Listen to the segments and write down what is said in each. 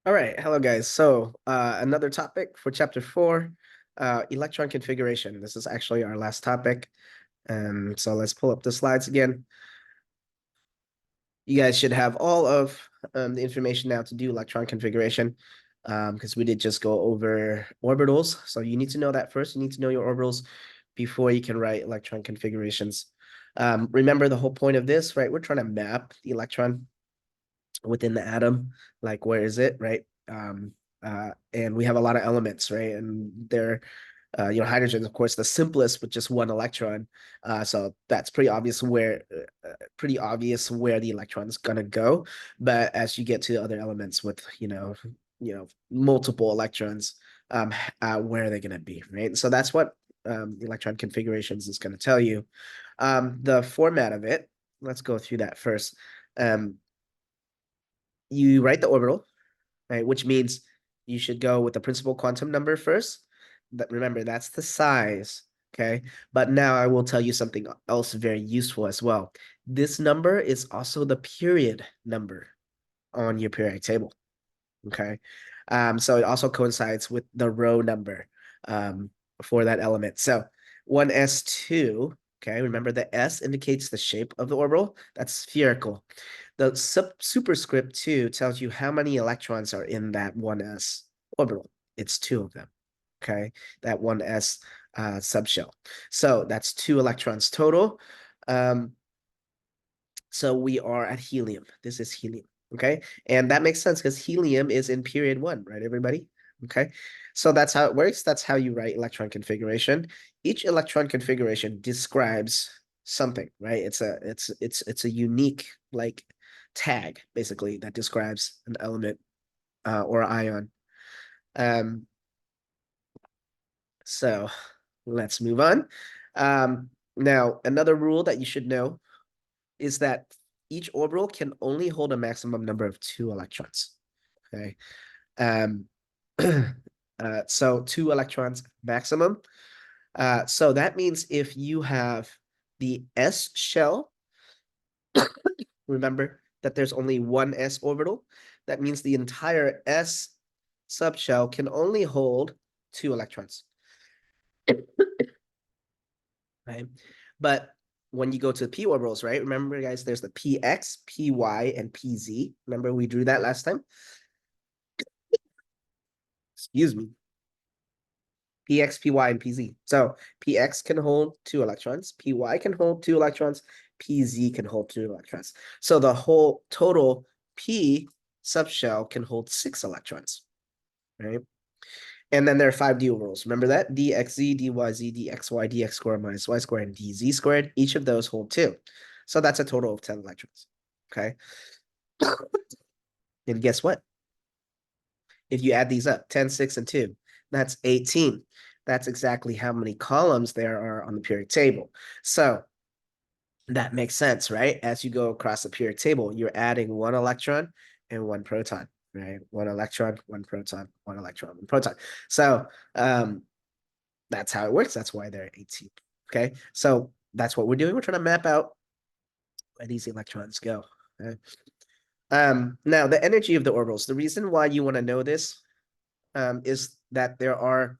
All right, hello guys. So another topic for chapter 4, electron configuration. This is actually our last topic. So let's pull up the slides again. You guys should have all of the information now to do electron configuration because we did just go over orbitals. So you need to know that first. You need to know your orbitals before you can write electron configurations. Remember the whole point of this, right? We're trying to map the electron within the atom, like where is it, right? And we have a lot of elements, right? And they're hydrogen, of course, the simplest with just one electron. So that's pretty obvious where the electron is gonna go. But as you get to other elements with, multiple electrons, where are they gonna be, right? So that's what electron configurations is gonna tell you. The format of it, let's go through that first. You write the orbital, right? Which means you should go with the principal quantum number first. Remember, that's the size, okay? But now I will tell you something else very useful as well. This number is also the period number on your periodic table, okay? So it also coincides with the row number for that element. So 1s2, okay, remember the S indicates the shape of the orbital. That's spherical. The superscript 2 tells you how many electrons are in that 1s orbital. It's 2 of them, okay? That 1s subshell. So that's 2 electrons total. So we are at helium. This is helium, okay? And that makes sense because helium is in period 1, right, everybody? Okay, so that's how it works. That's how you write electron configuration. Each electron configuration describes something, right? It's a unique like tag basically that describes an element or ion. Um, so let's move on. Now another rule that you should know is that each orbital can only hold a maximum number of 2 electrons. Okay. Um, so 2 electrons maximum. So that means if you have the S shell, remember that there's only one S orbital. That means the entire S subshell can only hold 2 electrons. Right? But when you go to p orbitals, right? Remember, guys, there's the px, py, and pz. Remember, we drew that last time? Excuse me. Px, py, and pz. So px can hold 2 electrons, py can hold 2 electrons, pz can hold 2 electrons. So the whole total p subshell can hold 6 electrons, right? And then there are 5 d orbitals. Remember that? dxz, dyz, dxy, dx squared minus y squared, and dz squared. Each of those hold 2. So that's a total of 10 electrons, okay? And guess what? If you add these up, 10, 6, and 2, that's 18. That's exactly how many columns there are on the periodic table. So that makes sense, right? As you go across the periodic table, you're adding 1 electron and 1 proton, right? 1 electron, 1 proton, 1 electron, 1 proton. So that's how it works. That's why they're 18. Okay. So that's what we're doing. We're trying to map out where these electrons go. Okay? Now, the energy of the orbitals. The reason why you want to know this is that there are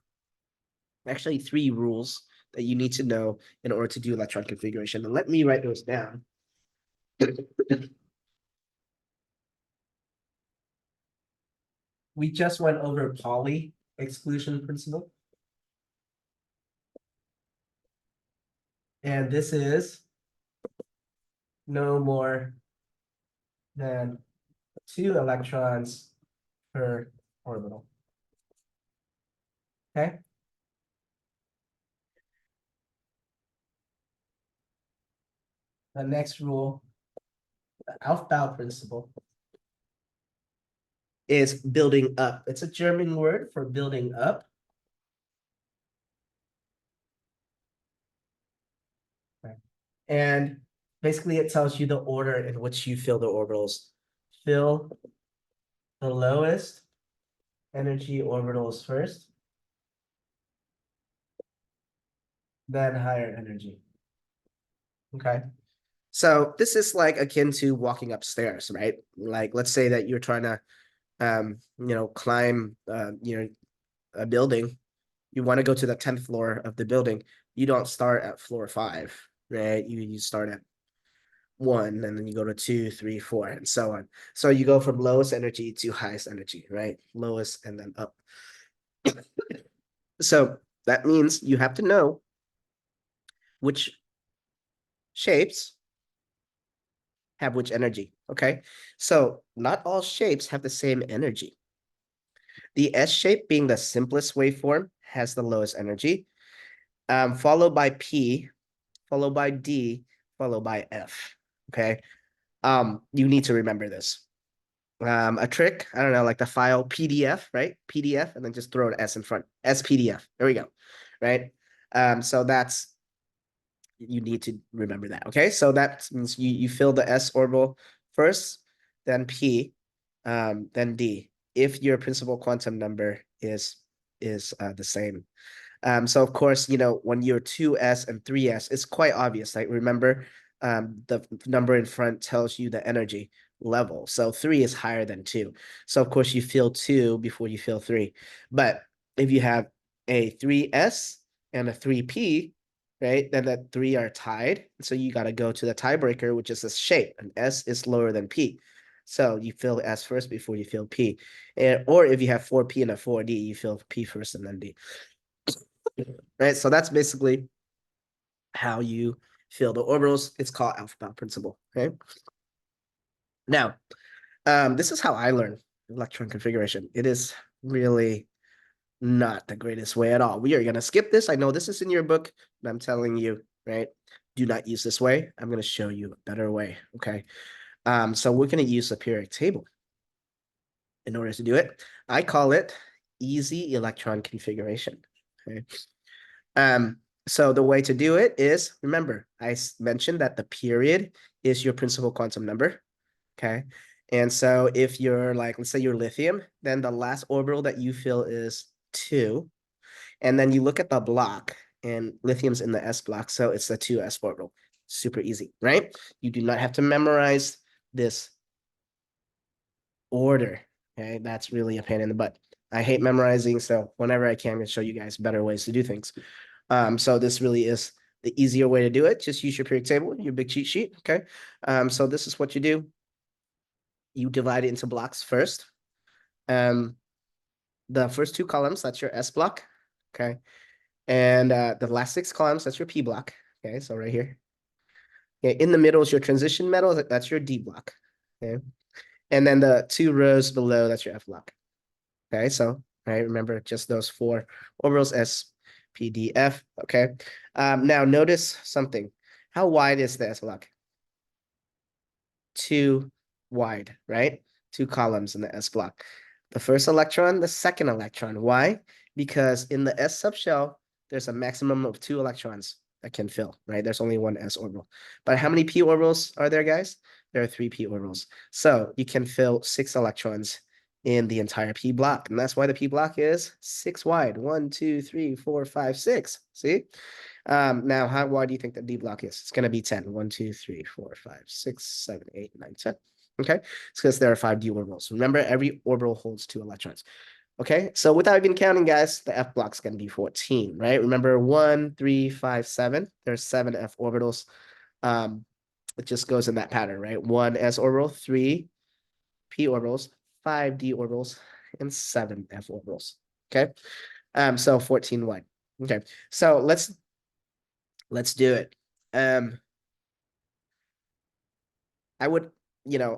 actually 3 rules that you need to know in order to do electron configuration. And let me write those down. We just went over Pauli exclusion principle. And this is no more than 2 electrons per orbital. Okay. The next rule, the Aufbau principle, is building up. It's a German word for building up. Okay. And basically it tells you the order in which you fill the orbitals. Fill the lowest energy orbitals first, then higher energy. Okay. So this is like akin to walking upstairs, right? Like let's say that you're trying to climb, a building, you want to go to the 10th floor of the building. You don't start at floor 5, right? You start at 1, and then you go to 2, 3, 4, and so on. So you go from lowest energy to highest energy, right? Lowest and then up. So that means you have to know which shapes have which energy, okay? So not all shapes have the same energy. The S shape, being the simplest waveform, has the lowest energy, followed by P, followed by D, followed by F, okay? You need to remember this. A trick, I don't know, like the file PDF, right? PDF, and then just throw an S in front. SPDF. There we go, right? So that's, you need to remember that, okay? So that means you fill the S orbital first, then P, then D, if your principal quantum number is the same. So of course, when you're 2s and 3s, it's quite obvious. Like, remember, the number in front tells you the energy level. So 3 is higher than 2. So of course you feel 2 before you feel 3. But if you have a 3s and a 3p, right, then the 3 are tied. So you got to go to the tiebreaker, which is a shape. And S is lower than P. So you feel S first before you feel P. Or if you have 4P and a 4D, you feel P first and then D. Right? So that's basically how you feel the orbitals. It's called alpha-bound principle. Okay. Now, this is how I learn electron configuration. It is really not the greatest way at all. We are going to skip this. I know this is in your book, but I'm telling you, right? Do not use this way. I'm going to show you a better way. Okay. So we're going to use a periodic table in order to do it. I call it easy electron configuration. Okay. So the way to do it is, remember, I mentioned that the period is your principal quantum number, okay? And so if you're like, let's say you're lithium, then the last orbital that you fill is 2. And then you look at the block, and lithium's in the S block, so it's the 2s orbital. Super easy, right? You do not have to memorize this order, okay? That's really a pain in the butt. I hate memorizing, so whenever I can, I'm going to show you guys better ways to do things. So this really is the easier way to do it. Just use your periodic table, your big cheat sheet, okay? So this is what you do. You divide it into blocks first. The first 2 columns, that's your S block, okay? And the last 6 columns, that's your P block, okay? So right here. Okay, in the middle is your transition metal, that's your D block, okay? And then the 2 rows below, that's your F block, okay? So, right, remember just those 4 orbitals, S, P, D, F, okay? Now notice something. How wide is the S block? 2 wide, right? 2 columns in the S block. The first electron, the second electron. Why? Because in the S subshell, there's a maximum of 2 electrons that can fill, right? There's only 1 S orbital. But how many P orbitals are there, guys? There are 3 P orbitals. So you can fill 6 electrons in the entire P block. And that's why the P block is 6 wide. 1, 2, 3, 4, 5, 6. See? Now, how wide do you think the D block is? It's going to be 10. 1, 2, 3, 4, 5, 6, 7, 8, 9, 10. Okay? It's because there are 5 D orbitals. Remember, every orbital holds 2 electrons. Okay? So without even counting, guys, the F block's going to be 14, right? Remember, 1, 3, 5, 7. There's 7 F orbitals. It just goes in that pattern, right? 1 S orbital, 3 P orbitals, 5 D orbitals, and 7 F orbitals. Okay? So 14 wide. Okay. So let's do it. I would,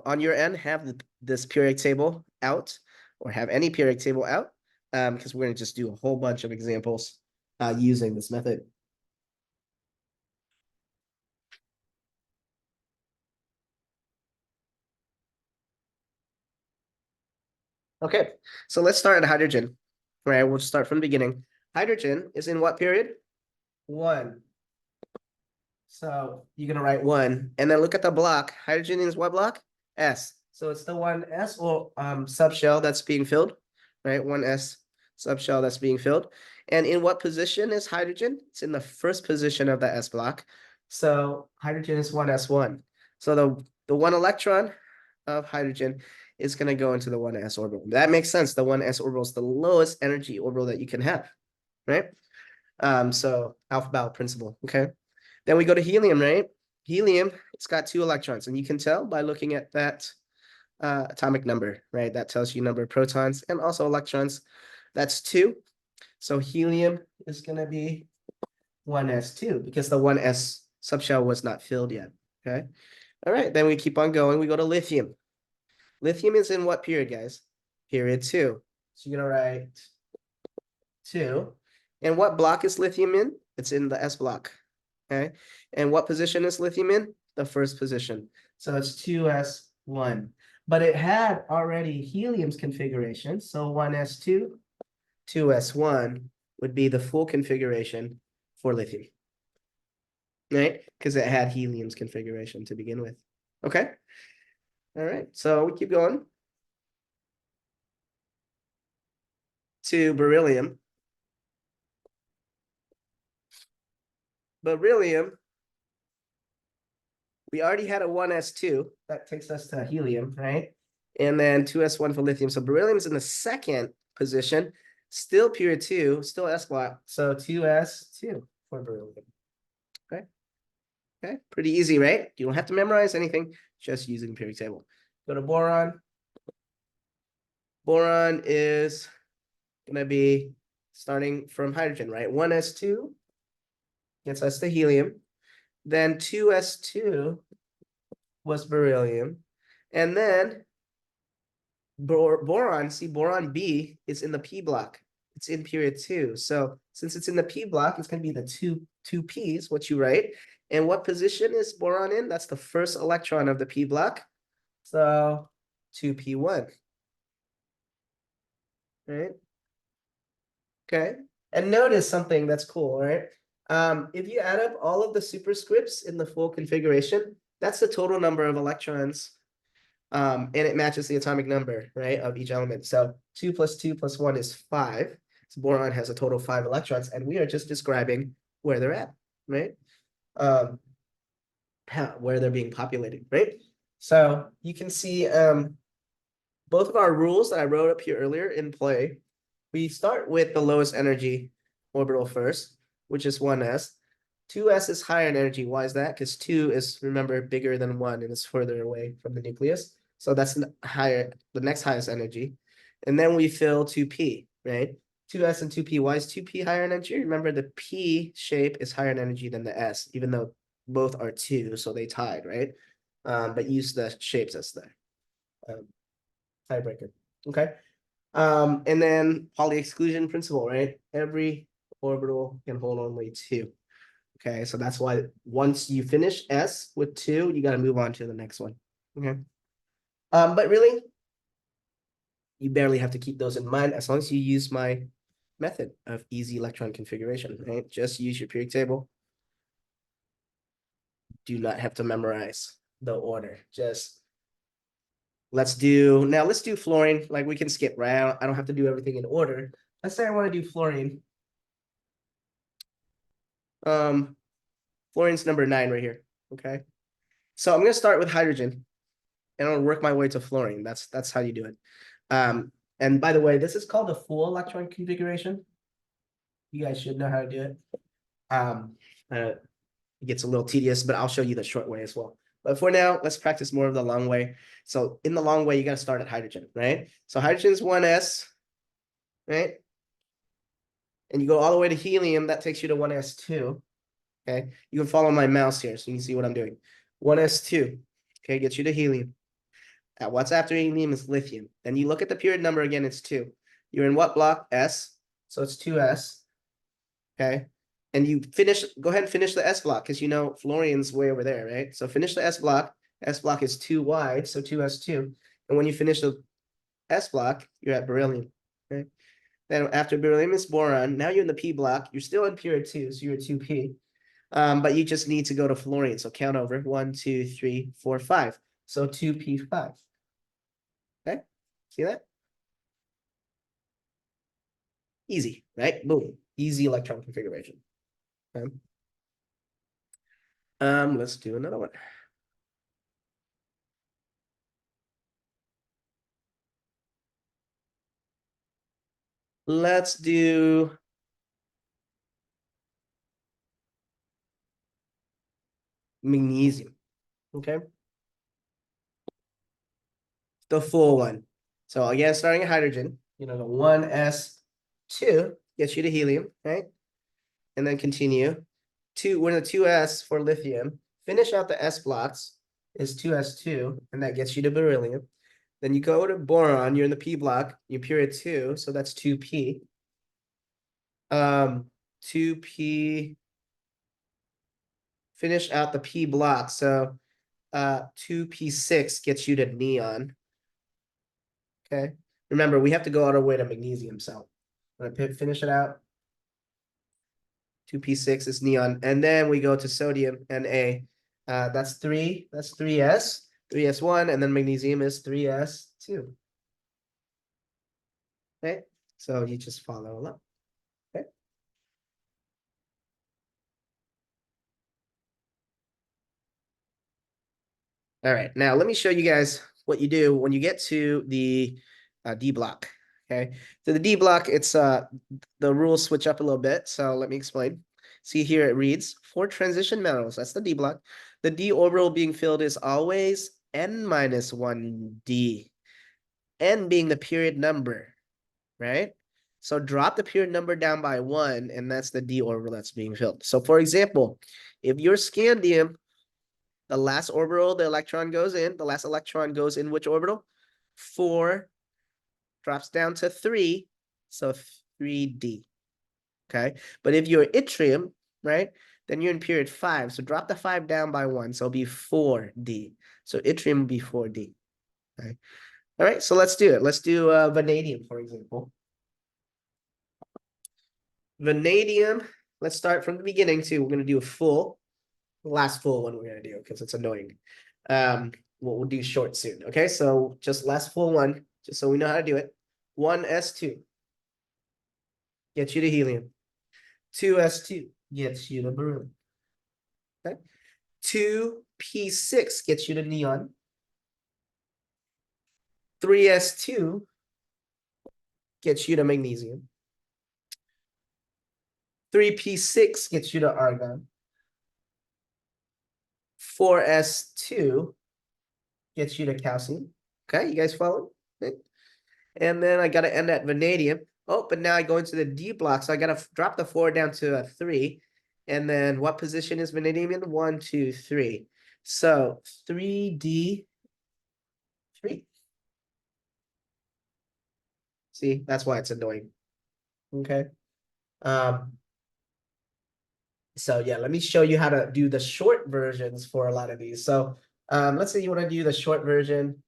on your end, have this periodic table out, or have any periodic table out, because we're going to just do a whole bunch of examples using this method. Okay, so let's start at hydrogen. All right, we'll start from the beginning. Hydrogen is in what period? 1. So you're going to write 1, and then look at the block. Hydrogen is what block? S. So it's the 1s or subshell that's being filled, right? 1s subshell that's being filled. And in what position is hydrogen? It's in the first position of the S block. So hydrogen is 1s1. So the 1 electron of hydrogen is going to go into the 1s orbital. That makes sense. The 1s orbital is the lowest energy orbital that you can have, right? So alpha bow principle, okay? Then we go to helium, right? Helium, it's got 2 electrons, and you can tell by looking at that atomic number, right? That tells you number of protons and also electrons. That's 2. So helium is going to be 1s2 because the 1s subshell was not filled yet, okay? All right, then we keep on going. We go to lithium. Lithium is in what period, guys? Period 2. So you're going to write 2. And what block is lithium in? It's in the S block, okay? And what position is lithium in? The first position. So it's 2s1. But it had already helium's configuration. So 1s2, 2s1 would be the full configuration for lithium, right? Because it had helium's configuration to begin with. Okay? All right, so we keep going to beryllium. Beryllium, we already had a 1s2. That takes us to helium, right? And then 2s1 for lithium. So beryllium is in the second position, still period 2, still S block. So 2s2 for beryllium. Okay. Okay, pretty easy, right? You don't have to memorize anything, just using the periodic table. Go to boron. Boron is going to be starting from hydrogen, right? 1s2 gets us to helium. Then 2s2 was beryllium. And then boron, see, boron B is in the P block. It's in period 2. So since it's in the P block, it's going to be the two P's, what you write. And what position is boron in? That's the first electron of the P block. So 2p1. Right? Okay. And notice something that's cool, right? If you add up all of the superscripts in the full configuration, that's the total number of electrons. And it matches the atomic number, right, of each element. So 2 plus 2 plus 1 is 5. So boron has a total of 5 electrons, and we are just describing where they're at, right? Where they're being populated, right? So you can see both of our rules that I wrote up here earlier in play. We start with the lowest energy orbital first, which is 1s. 2s is higher in energy. Why is that? Because 2 is, remember, bigger than 1 and is further away from the nucleus. So that's the next highest energy. And then we fill 2p, right? 2s and 2p. Why is 2p higher in energy? Remember, the p shape is higher in energy than the s, even though both are 2, so they tied, right? But use the shapes as the tiebreaker. Okay. And then Pauli exclusion principle, right? Every orbital can hold only 2. Okay, so that's why once you finish S with 2, you got to move on to the next one. Okay. But really, you barely have to keep those in mind as long as you use my method of easy electron configuration, right? Just use your periodic table. Do not have to memorize the order. Just let's do fluorine. Like we can skip, right? I don't have to do everything in order. Let's say I want to do fluorine. Fluorine's number 9 right here. Okay. So I'm gonna start with hydrogen and I'll work my way to fluorine. That's how you do it. And by the way, this is called the full electron configuration. You guys should know how to do it. It gets a little tedious, but I'll show you the short way as well. But for now, let's practice more of the long way. So in the long way, you got to start at hydrogen, right? So hydrogen is 1s, right? And you go all the way to helium, that takes you to 1s2. Okay, you can follow my mouse here so you can see what I'm doing. 1s2, okay, gets you to helium. What's after helium is lithium. Then you look at the period number again, it's 2. You're in what block? S, so it's 2s, okay? And you go ahead and finish the S block because you know fluorine's way over there, right? So finish the S block. S block is 2 wide, so 2s2. And when you finish the S block, you're at beryllium, okay? Then after beryllium is boron. Now you're in the P block. You're still in period 2, so you're at 2p. But you just need to go to fluorine. So count over 1, 2, 3, 4, 5. So 2p5. Okay, see that? Easy, right? Boom, easy electron configuration. Okay. Let's do another one. Let's do magnesium, okay? The full one. So again, starting at hydrogen, the 1s2 gets you to helium, right? And then continue. We're in the 2s for lithium. Finish out the s blocks is 2s2, and that gets you to beryllium. Then you go to boron, you're in the p block, you're period 2, so that's 2p. 2p, finish out the p block, so 2p6 gets you to neon. Okay. Remember, we have to go all the way to magnesium, so I'm gonna finish it out. 2p6 is neon, and then we go to sodium, Na. That's 3s, 3s1, and then magnesium is 3s2. Okay, so you just follow along. Okay. All right, now let me show you guys what you do when you get to the D block. Okay, so the D block, it's the rules switch up a little bit. So let me explain. See here, it reads for transition metals. That's the D block. The D orbital being filled is always n minus 1d. N being the period number, right? So drop the period number down by 1, and that's the D orbital that's being filled. So for example, if your scandium, the last orbital the electron goes in, the last electron goes in which orbital? 4, drops down to 3, so 3d. Okay, but if you're yttrium, right, then you're in period 5, so drop the 5 down by 1, so it'll be 4d. So yttrium will be 4d. Okay. All right, so let's do it. Let's do vanadium, for example. Vanadium, let's start from the beginning too. We're going to do a full, last full one we're going to do because it's annoying. We'll do short soon. Okay, so just last full one, just so we know how to do it. 1s2 gets you to helium. 2s2 gets you to beryllium. Okay. 2p6 gets you to neon. 3s2 gets you to magnesium. 3p6 gets you to argon. 4s2 gets you to calcium. Okay, you guys follow? Okay. And then I got to end at vanadium. Oh, but now I go into the D block, so I got to drop the 4 down to a 3. And then what position is vanadium in? 1, 2, 3. So 3d3. See, that's why it's annoying. Okay. So yeah, let me show you how to do the short versions for a lot of these. So let's say you want to do the short version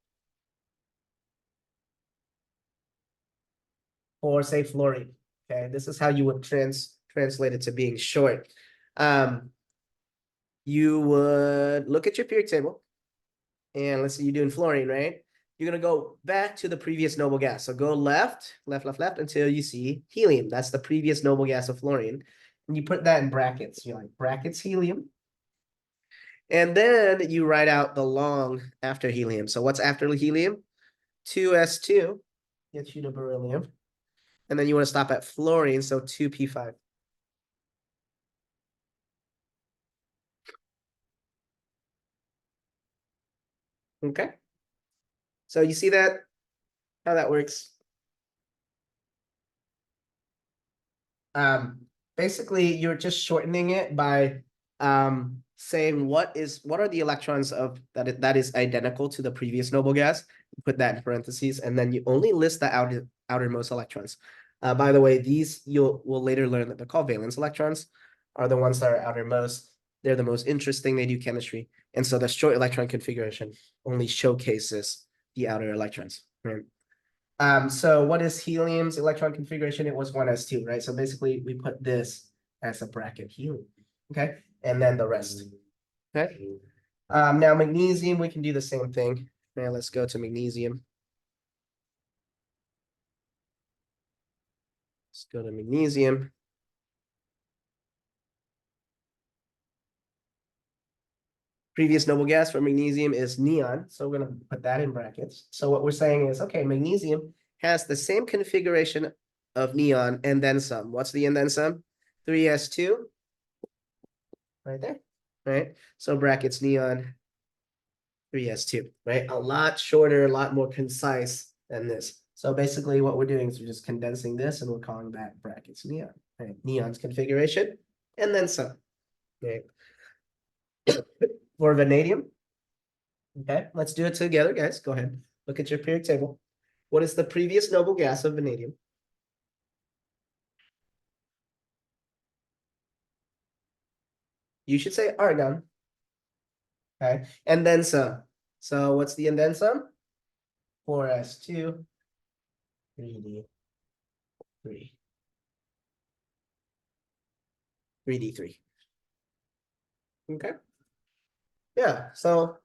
for, say, fluorine. Okay, this is how you would translate it to being short. You would look at your periodic table, and let's say you're doing fluorine, right? You're gonna go back to the previous noble gas. So go left, left, left, left until you see helium. That's the previous noble gas of fluorine. And you put that in brackets. You're like, brackets helium. And then you write out the long after helium. So what's after helium? 2s2 gets you to beryllium. And then you want to stop at fluorine, so 2p5. Okay. So you see that, how that works? Basically, you're just shortening it by saying what are the electrons of that is identical to the previous noble gas. Put that in parentheses, and then you only list the outermost electrons. By the way, these will later learn that they're called valence electrons, are the ones that are outermost. They're the most interesting. They do chemistry, and so the short electron configuration only showcases the outer electrons. Right? So what is helium's electron configuration? It was 1s2, right? So basically we put this as a bracket helium, okay? And then the rest, okay? Now magnesium, we can do the same thing. Now let's go to magnesium. Let's go to magnesium. Previous noble gas for magnesium is neon, so we're gonna put that in brackets. So what we're saying is, okay, magnesium has the same configuration of neon and then some. What's the and then some? 3s2 right there, right? So brackets neon 3s2, right? A lot shorter, a lot more concise than this. So basically what we're doing is we're just condensing this and we're calling that brackets neon, right? Neon's configuration and then some, right? For vanadium, okay, let's do it together, guys. Go ahead, look at your periodic table. What is the previous noble gas of vanadium? You should say argon, okay? And then some. So what's the and then some? 4s2, 3d3, 3d3. Okay. Yeah, so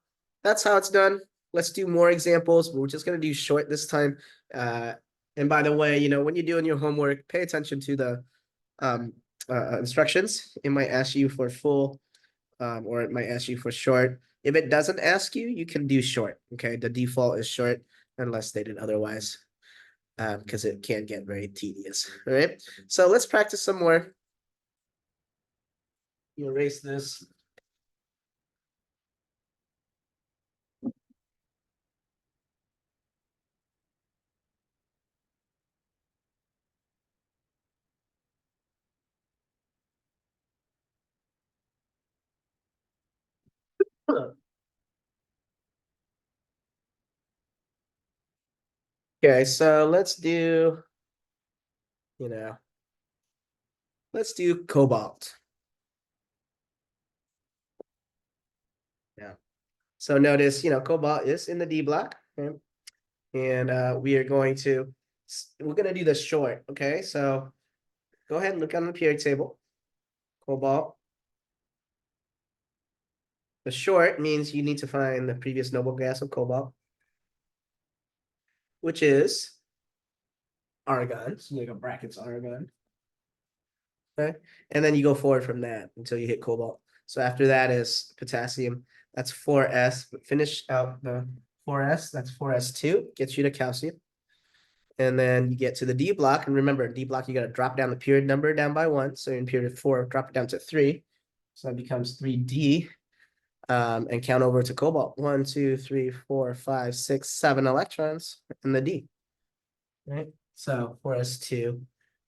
that's how it's done. Let's do more examples. We're just gonna do short this time. And by the way, when you're doing your homework, pay attention to the instructions. It might ask you for full, or it might ask you for short. If it doesn't ask you, you can do short. Okay, the default is short unless stated otherwise, because it can get very tedious. All right, so let's practice some more. You erase this. Okay, so let's do, let's do cobalt. Yeah. So notice, cobalt is in the D block, okay? And we're going to do the short, okay? So go ahead and look on the periodic table. Cobalt. The short means you need to find the previous noble gas of cobalt, which is argon. So you go brackets argon. Okay. And then you go forward from that until you hit cobalt. So after that is potassium. That's 4s. But finish out the 4s. That's 4s2. Gets you to calcium. And then you get to the D block. And remember, D block, you got to drop down the period number down by 1. So in period 4, drop it down to 3. So that becomes 3D. And count over to cobalt. 1, 2, 3, 4, 5, 6, 7 electrons in the D. Right? So 4s2,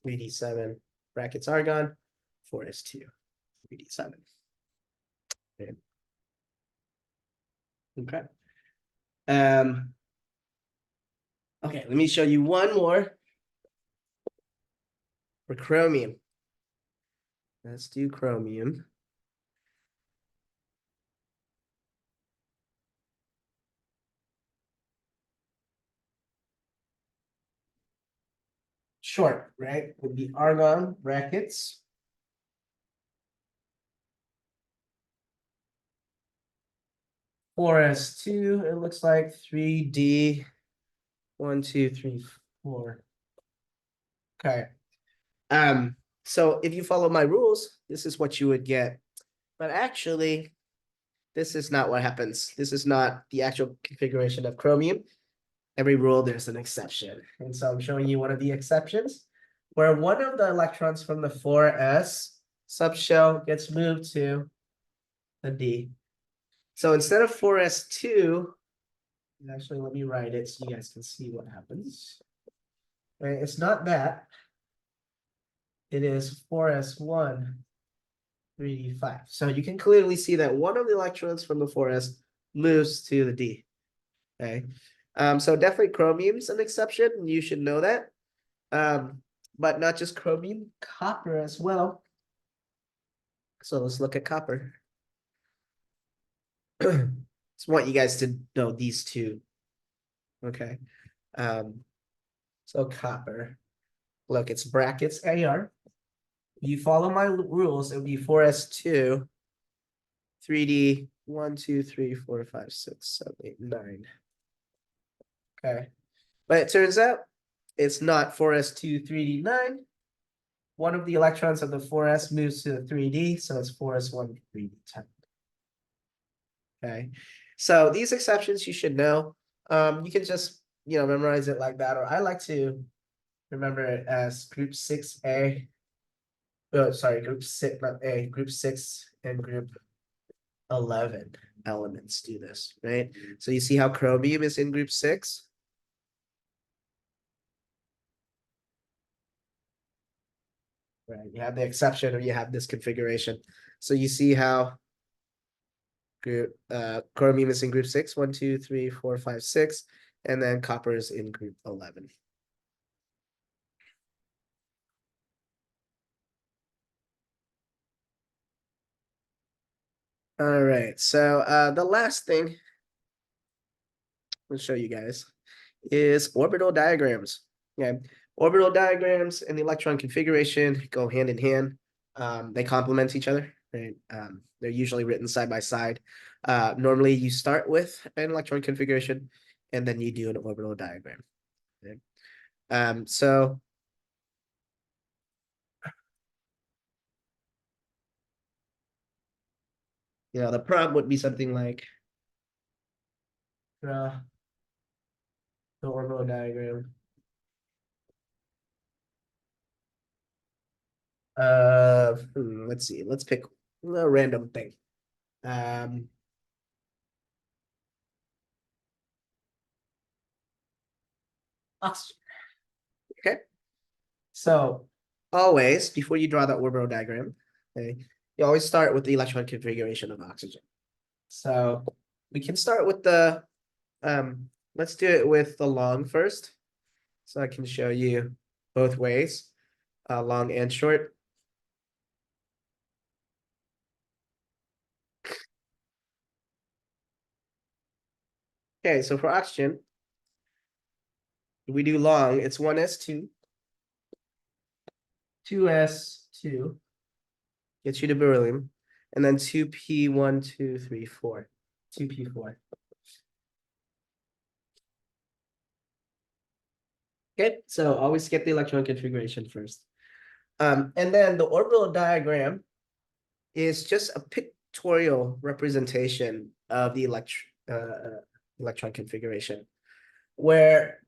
3d7, brackets argon, 4s2, 3d7. Okay. Okay, let me show you one more for chromium. Let's do chromium. Short, right? Would be argon brackets. Four S2, it looks like 3D. 1, 2, 3, 4. Okay. So if you follow my rules, this is what you would get. But actually, this is not what happens. This is not the actual configuration of chromium. Every rule, there's an exception. And so I'm showing you one of the exceptions, where one of the electrons from the 4s subshell gets moved to the D. So instead of 4s2, actually, let me write it so you guys can see what happens. Right, it's not that. It is 4s1, 3d5. So you can clearly see that one of the electrons from the 4s moves to the D. Okay. So definitely chromium's an exception. You should know that. But not just chromium, copper as well. So let's look at copper. Just want you guys to know these two. Okay. So copper. Look, it's brackets AR. You follow my rules, it would be 4s2, 3D, 1, 2, 3, 4, 5, 6, 7, 8, 9. Okay. But it turns out it's not 4s2, 3d9. One of the electrons of the 4s moves to the 3d, so it's 4s1, 3d10. Okay. So these exceptions you should know. You can just memorize it like that, or I like to remember it as group 6A. Oh, sorry, group 6, not A, group 6 and group 11 elements do this, right? So you see how chromium is in group 6? Right, you have the exception or you have this configuration. So you see how group chromium is in group 6, 1, 2, 3, 4, 5, 6, and then copper is in group 11. All right, so the last thing I'll show you guys is orbital diagrams. Okay, orbital diagrams and the electron configuration go hand in hand. They complement each other, right? They're usually written side by side. Normally you start with an electron configuration and then you do an orbital diagram. Okay? So the prompt would be something like draw the orbital diagram let's see, let's pick a random thing. Oxygen. Okay. So always, before you draw the orbital diagram, okay, you always start with the electron configuration of oxygen. So we can start with the, let's do it with the long first. So I can show you both ways, long and short. Okay, so for oxygen, we do long, it's 1s2, 2s2, gets you to beryllium, and then 2p1, 2, 3, 4, 2p4. Okay, so always get the electron configuration first. And then the orbital diagram is just a pictorial representation of the electron configuration, where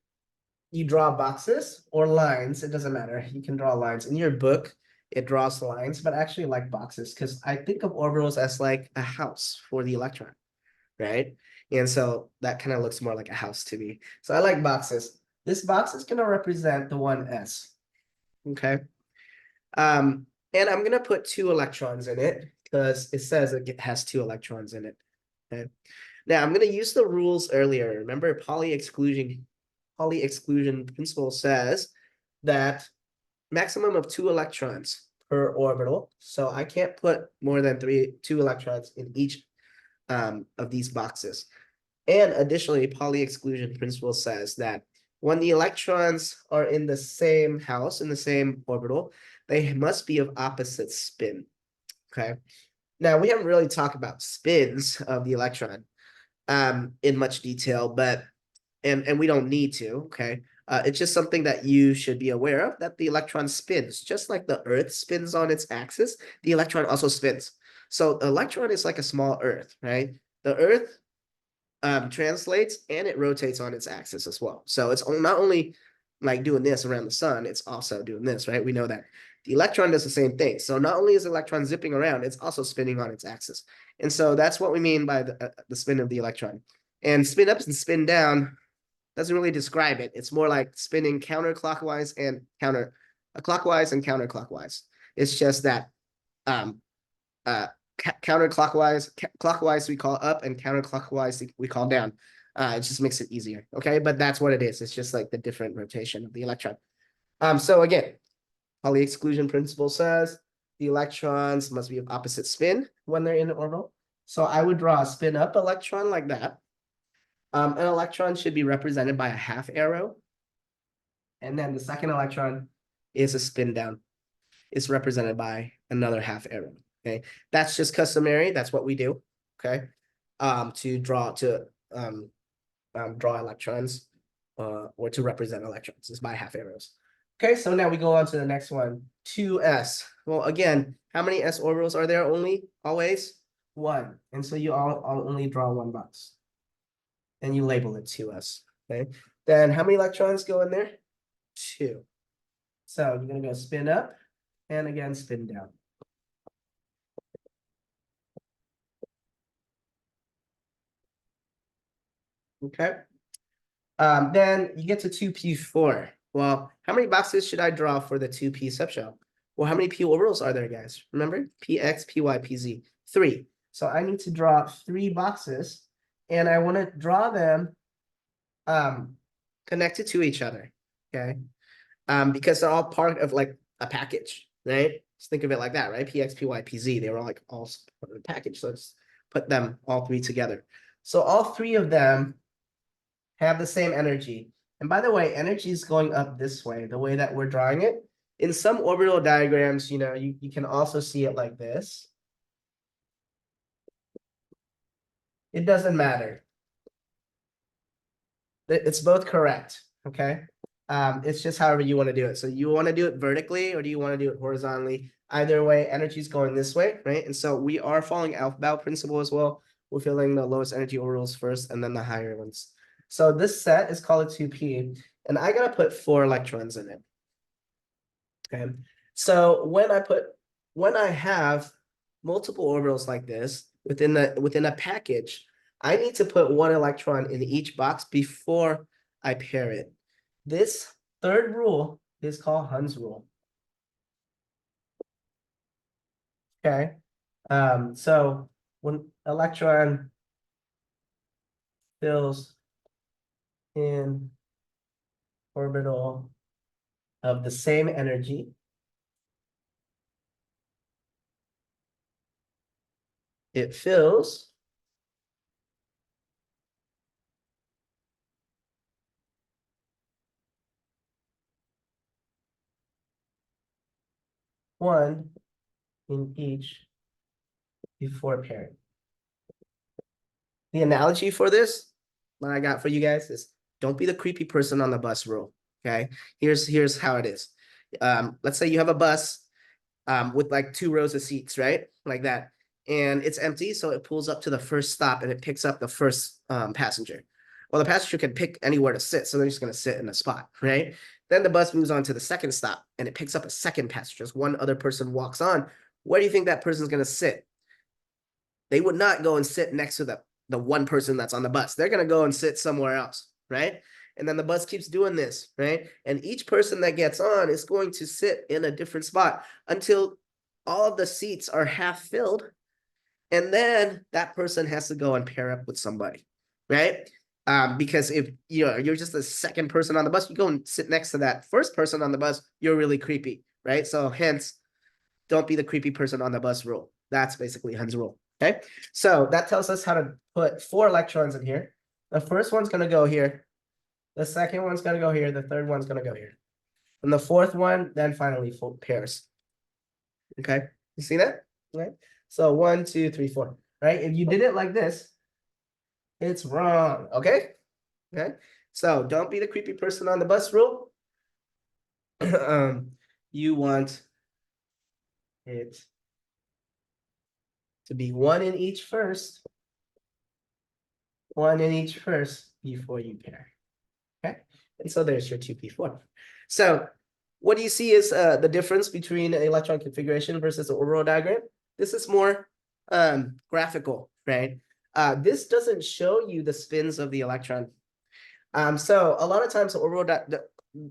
you draw boxes or lines. It doesn't matter. You can draw lines. In your book, it draws lines, but I actually like boxes because I think of orbitals as like a house for the electron, right? And so that kind of looks more like a house to me. So I like boxes. This box is going to represent the 1s. Okay. And I'm going to put 2 electrons in it because it says it has 2 electrons in it. Okay. Now I'm going to use the rules earlier. Remember, Pauli exclusion principle says that maximum of 2 electrons per orbital. So I can't put more than 2 electrons in each of these boxes. And additionally, Pauli exclusion principle says that when the electrons are in the same house, in the same orbital, they must be of opposite spin. Okay. Now we haven't really talked about spins of the electron in much detail, but and we don't need to. Okay. It's just something that you should be aware of, that the electron spins just like the Earth spins on its axis. The electron also spins. So the electron is like a small Earth, right? The Earth translates and it rotates on its axis as well. So it's not only like doing this around the sun, it's also doing this, right? We know that the electron does the same thing. So not only is the electron zipping around, it's also spinning on its axis. And so that's what we mean by the spin of the electron. And spin up and spin down doesn't really describe it. It's more like spinning counterclockwise and clockwise and counterclockwise. It's just that counterclockwise, clockwise we call up, and counterclockwise we call down. It just makes it easier. Okay, but that's what it is. It's just like the different rotation of the electron. So again, Pauli exclusion principle says the electrons must be of opposite spin when they're in an orbital. So I would draw a spin up electron like that. An electron should be represented by a half arrow. And then the second electron is a spin down. It's represented by another half arrow. Okay, that's just customary. That's what we do. Okay, to draw electrons, or to represent electrons is by half arrows. Okay, so now we go on to the next one. 2s. Well, again, how many s orbitals are there? Always 1. And so I'll only draw 1 box. And you label it 2s. Okay. Then how many electrons go in there? 2. So you're gonna go spin up and again spin down. Okay. Then you get to 2p4. Well, how many boxes should I draw for the 2p subshell? Well, how many p orbitals are there, guys? Remember? Px, py, pz. 3. So I need to draw 3 boxes, and I want to draw them connected to each other. Okay. Because they're all part of like a package, right? Just think of it like that, right? Px, py, pz. They were all like all part of the package. So let's put them all 3 together. So all 3 of them have the same energy. And by the way, energy is going up this way, the way that we're drawing it. In some orbital diagrams, you can also see it like this. It doesn't matter. It's both correct, okay? It's just however you want to do it. So you want to do it vertically or do you want to do it horizontally? Either way, energy is going this way, right? And so we are following Aufbau principle as well. We're filling the lowest energy orbitals first and then the higher ones. So this set is called a 2p, and I gotta put 4 electrons in it. Okay. So when I have multiple orbitals like this within a package, I need to put 1 electron in each box before I pair it. This third rule is called Hund's rule. Okay. So when electron fills in orbital of the same energy, it fills one in each before pairing. The analogy for this, what I got for you guys is don't be the creepy person on the bus rule. Okay. Here's how it is. Let's say you have a bus with like 2 rows of seats, right? Like that. And it's empty, so it pulls up to the first stop and it picks up the first passenger. Well, the passenger can pick anywhere to sit, so they're just going to sit in a spot, right? Then the bus moves on to the second stop and it picks up a second passenger. As one other person walks on, where do you think that person's going to sit? They would not go and sit next to the one person that's on the bus. They're going to go and sit somewhere else, right? And then the bus keeps doing this, right? And each person that gets on is going to sit in a different spot until all of the seats are half filled. And then that person has to go and pair up with somebody, right? Because if you're just the second person on the bus, you go and sit next to that first person on the bus, you're really creepy, right? So hence, don't be the creepy person on the bus rule. That's basically Hund's rule. Okay, so that tells us how to put 4 electrons in here. The first one's going to go here. The second one's going to go here. The third one's going to go here. And the fourth one, then finally pairs. Okay, you see that? Right. So 1, 2, 3, 4. Right. If you did it like this, it's wrong. Okay. Okay. So don't be the creepy person on the bus rule. You want it to be 1 in each first. 1 in each first before you pair. Okay. And so there's your 2p4. So what do you see is the difference between an electron configuration versus an orbital diagram? This is more graphical, right? This doesn't show you the spins of the electron. So a lot of times the orbital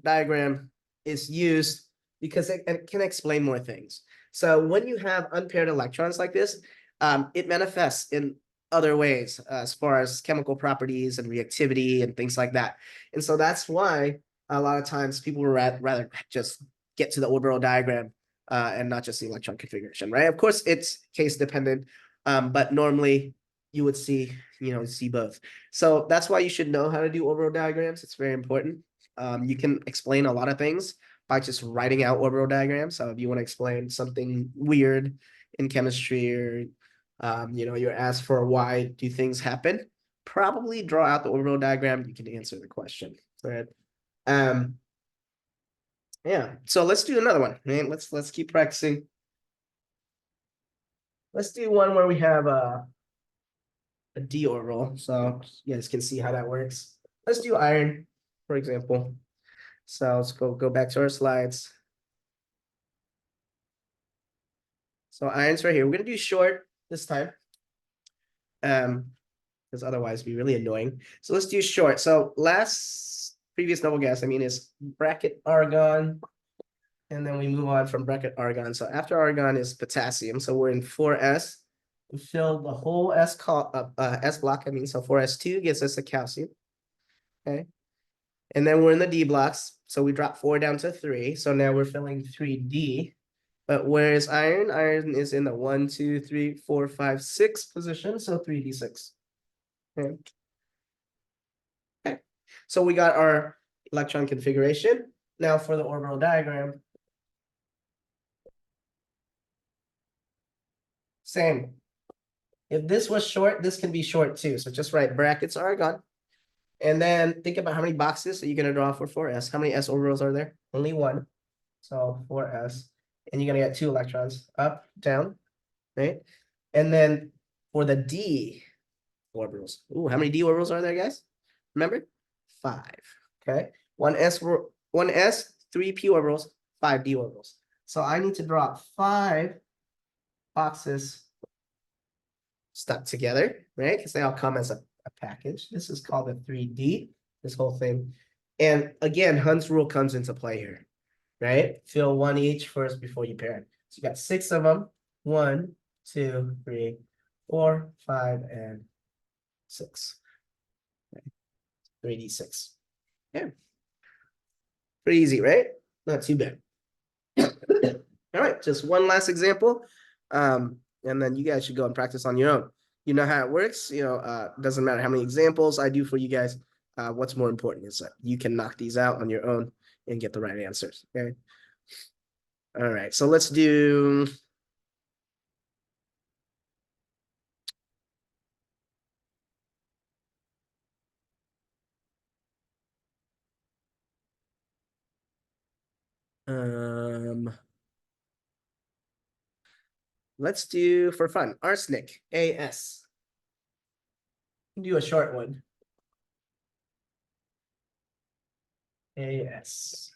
diagram is used because it can explain more things. So when you have unpaired electrons like this, it manifests in other ways as far as chemical properties and reactivity and things like that. And so that's why a lot of times people would rather just get to the orbital diagram and not just the electron configuration, right? Of course, it's case dependent, but normally you would see both. So that's why you should know how to do orbital diagrams. It's very important. You can explain a lot of things by just writing out orbital diagrams. So if you want to explain something weird in chemistry or you're asked for why do things happen, probably draw out the orbital diagram. You can answer the question. Right. Yeah. So let's do another one. Right? Let's keep practicing. Let's do one where we have a d orbital. So you guys can see how that works. Let's do iron, for example. So let's go back to our slides. So iron's right here. We're gonna do short this time. Because otherwise it'd be really annoying. So let's do short. So previous noble gas, I mean, is bracket argon. And then we move on from bracket argon. So after argon is potassium. So we're in 4s. We fill the whole S block, I mean, so 4s2 gives us a calcium. Okay. And then we're in the D blocks. So we drop 4 down to 3. So now we're filling 3D. But where is iron? Iron is in the 1, 2, 3, 4, 5, 6 position. So 3d6. Okay. Okay. So we got our electron configuration. Now for the orbital diagram. Same. If this was short, this can be short too. So just write brackets argon. And then think about how many boxes are you going to draw for 4s. How many s orbitals are there? Only one. So 4s. And you're going to get 2 electrons up, down, right? And then for the D orbitals. Ooh, how many D orbitals are there, guys? Remember? 5. Okay. 1s, 3 p orbitals, 5 d orbitals. So I need to draw 5 boxes stuck together, right? Because they all come as a package. This is called a 3D, this whole thing. And again, Hund's rule comes into play here, right? Fill 1 each first before you pair it. So you got 6 of them. 1, 2, 3, 4, 5, and 6. 3d6. Yeah. Pretty easy, right? Not too bad. All right, just one last example. And then you guys should go and practice on your own. You know how it works. Doesn't matter how many examples I do for you guys. What's more important is that you can knock these out on your own and get the right answers. Okay. All right, so let's do. Let's do for fun arsenic, AS. Do a short one. AS.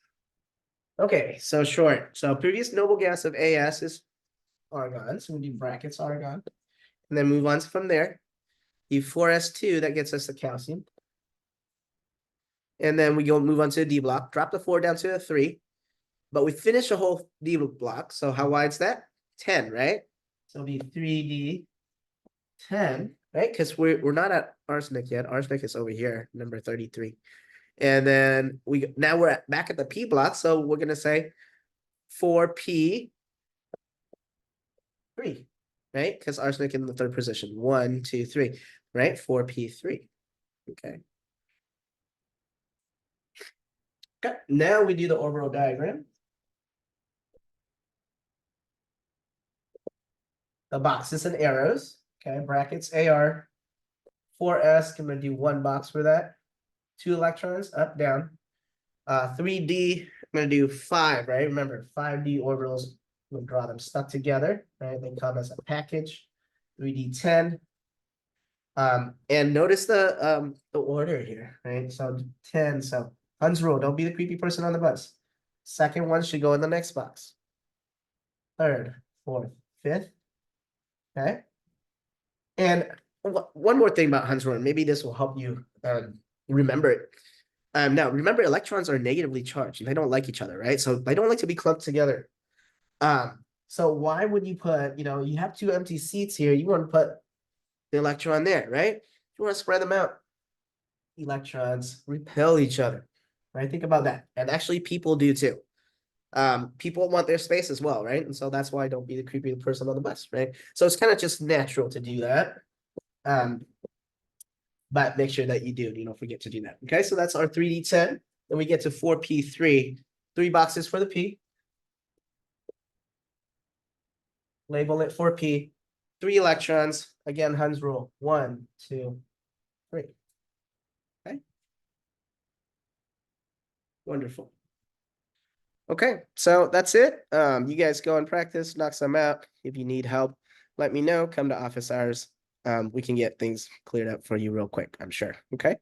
Okay, so short. So previous noble gas of AS is argon. So we do brackets argon. And then move on from there. E4s2, that gets us the calcium. And then we go move on to a D block, drop the 4 down to a 3. But we finish the whole D block. So how wide's that? 10, right? So it'll be 3D 10, right? Because we're not at arsenic yet. Arsenic is over here, number 33. And then now we're back at the P block. So we're gonna say 4P3, right? Because arsenic in the third position. 1, 2, 3, right? 4P3. Okay. Okay. Now we do the orbital diagram. The boxes and arrows. Okay, brackets AR. 4s, I'm gonna do 1 box for that. 2 electrons up, down. 3D, I'm gonna do 5, right? Remember, 5D orbitals, we'll draw them stuck together, right? They come as a package. 3D10. And notice the order here, right? So 10, so Hund's rule, don't be the creepy person on the bus. Second one should go in the next box. Third, fourth, fifth. Okay. And one more thing about Hund's rule, maybe this will help you remember it. Now, remember, electrons are negatively charged. They don't like each other, right? So they don't like to be clumped together. So why would you put, you have 2 empty seats here. You want to put the electron there, right? You want to spread them out. Electrons repel each other, right? Think about that. And actually, people do too. People want their space as well, right? And so that's why don't be the creepy person on the bus, right? So it's kind of just natural to do that. But make sure that you do, don't forget to do that. Okay, so that's our 3D10. Then we get to 4P3. 3 boxes for the P. Label it 4P. 3 electrons. Again, Hund's rule. 1, 2, 3. Okay. Wonderful. Okay, so that's it. You guys go and practice, knock some out. If you need help, let me know. Come to office hours. We can get things cleared up for you real quick, I'm sure. Okay.